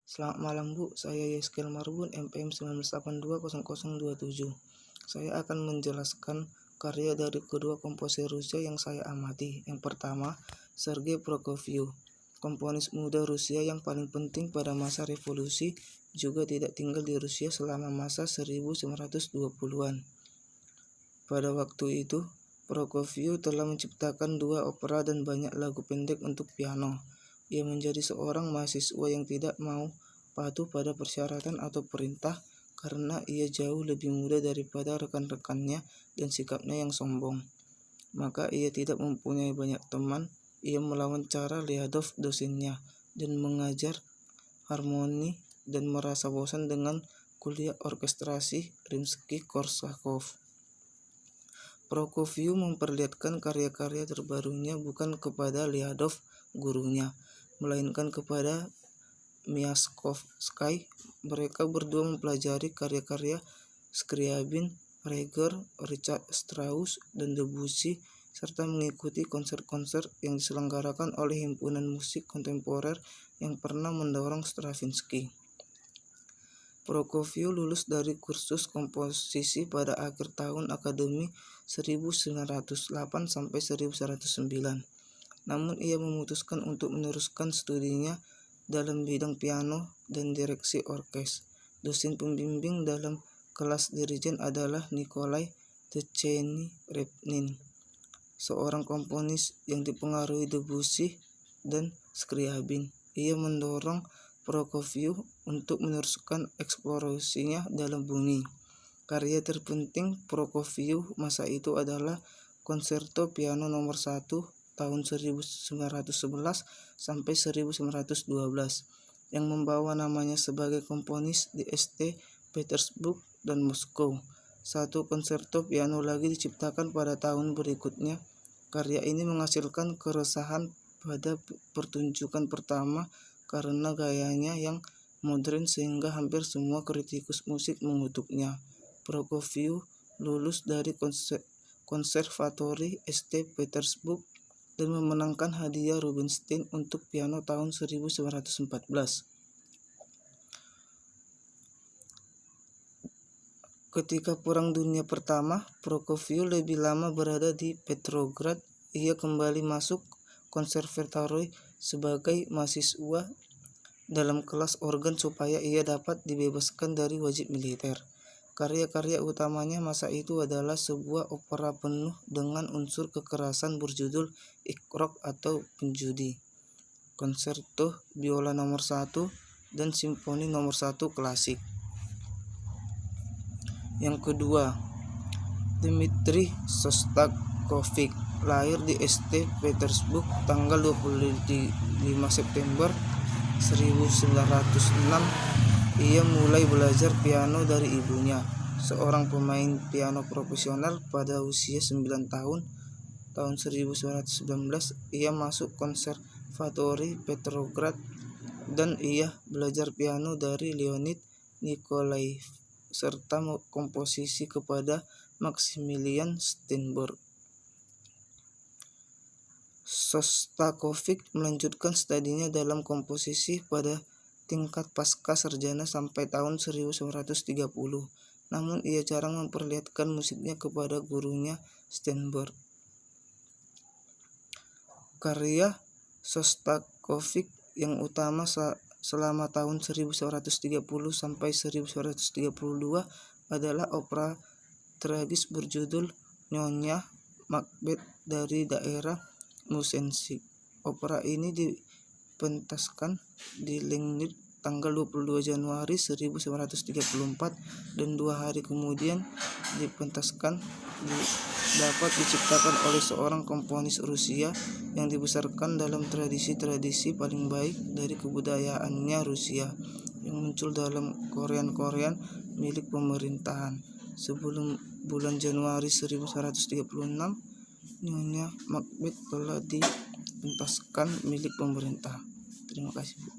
Selamat malam Bu, saya Yeskel Marbun, MPM 19820027. Saya akan menjelaskan karya dari kedua komposer Rusia yang saya amati. Yang pertama, Sergei Prokofiev, komponis muda Rusia yang paling penting pada masa revolusi, juga tidak tinggal di Rusia selama masa 1920-an. Pada waktu itu, Prokofiev telah menciptakan 2 opera dan banyak lagu pendek untuk piano. Ia menjadi seorang mahasiswa yang tidak mau patuh pada persyaratan atau perintah karena ia jauh lebih muda daripada rekan-rekannya dan sikapnya yang sombong. Maka ia tidak mempunyai banyak teman. Ia melawan cara Lyadov, dosennya, dan mengajar harmoni dan merasa bosan dengan kuliah orkestrasi Rimsky-Korsakov. Prokofiev memperlihatkan karya-karya terbarunya bukan kepada Lyadov, gurunya, melainkan kepada Myaskovsky. Mereka berdua mempelajari karya-karya Scriabin, Reger, Richard Strauss, dan Debussy, serta mengikuti konser-konser yang diselenggarakan oleh himpunan musik kontemporer yang pernah mendorong Stravinsky. Prokofiev lulus dari kursus komposisi pada akhir tahun akademi 1908 sampai 1909. Namun ia memutuskan untuk meneruskan studinya dalam bidang piano dan direksi orkes. Dosen pembimbing dalam kelas dirijen adalah Nikolai Tcheny-Repnin, seorang komponis yang dipengaruhi Debussy dan Scriabin. Ia mendorong Prokofiev untuk meneruskan eksplorasinya dalam bunyi. Karya terpenting Prokofiev masa itu adalah Konserto Piano nomor 1 tahun 1911 sampai 1912 yang membawa namanya sebagai komponis di St. Petersburg dan Moskow. 1 konserto piano lagi diciptakan pada tahun berikutnya. Karya ini menghasilkan keresahan pada pertunjukan pertama karena gayanya yang modern sehingga hampir semua kritikus musik mengutuknya. Prokofiev lulus dari Konservatori St. Petersburg dan memenangkan hadiah Rubinstein untuk piano tahun 1914. Ketika Perang Dunia Pertama, Prokofiev lebih lama berada di Petrograd. Ia kembali masuk konservatori sebagai mahasiswa dalam kelas organ supaya ia dapat dibebaskan dari wajib militer. Karya-karya utamanya masa itu adalah sebuah opera penuh dengan unsur kekerasan berjudul Ikhrok atau penjudi, Konserto Biola nomor 1, dan Simfoni nomor 1 klasik. Yang kedua, Dmitri Shostakovich, lahir di St. Petersburg tanggal 25 September 1906. Ia mulai belajar piano dari ibunya, seorang pemain piano profesional. Pada usia 9 tahun, tahun 1919, ia masuk konservatori Petrograd dan ia belajar piano dari Leonid Nikolaev serta komposisi kepada Maximilian Steinberg. Shostakovich melanjutkan studinya dalam komposisi pada tingkat pasca sarjana sampai tahun 1930. Namun ia jarang memperlihatkan musiknya kepada gurunya Steinberg. Karya Shostakovich yang utama selama tahun 1930 sampai 1932 adalah opera tragis berjudul Nyonya Macbeth dari daerah Musensk. Opera ini dipentaskan di Leningrad tanggal 22 Januari 1934 dan 2 hari kemudian dipentaskan. Dapat diciptakan oleh seorang komponis Rusia yang dibesarkan dalam tradisi-tradisi paling baik dari kebudayaannya Rusia yang muncul dalam Korean milik pemerintahan. Sebelum bulan Januari 1936, Nyonya Macbeth telah dipentaskan milik pemerintah. Terima kasih, Bu.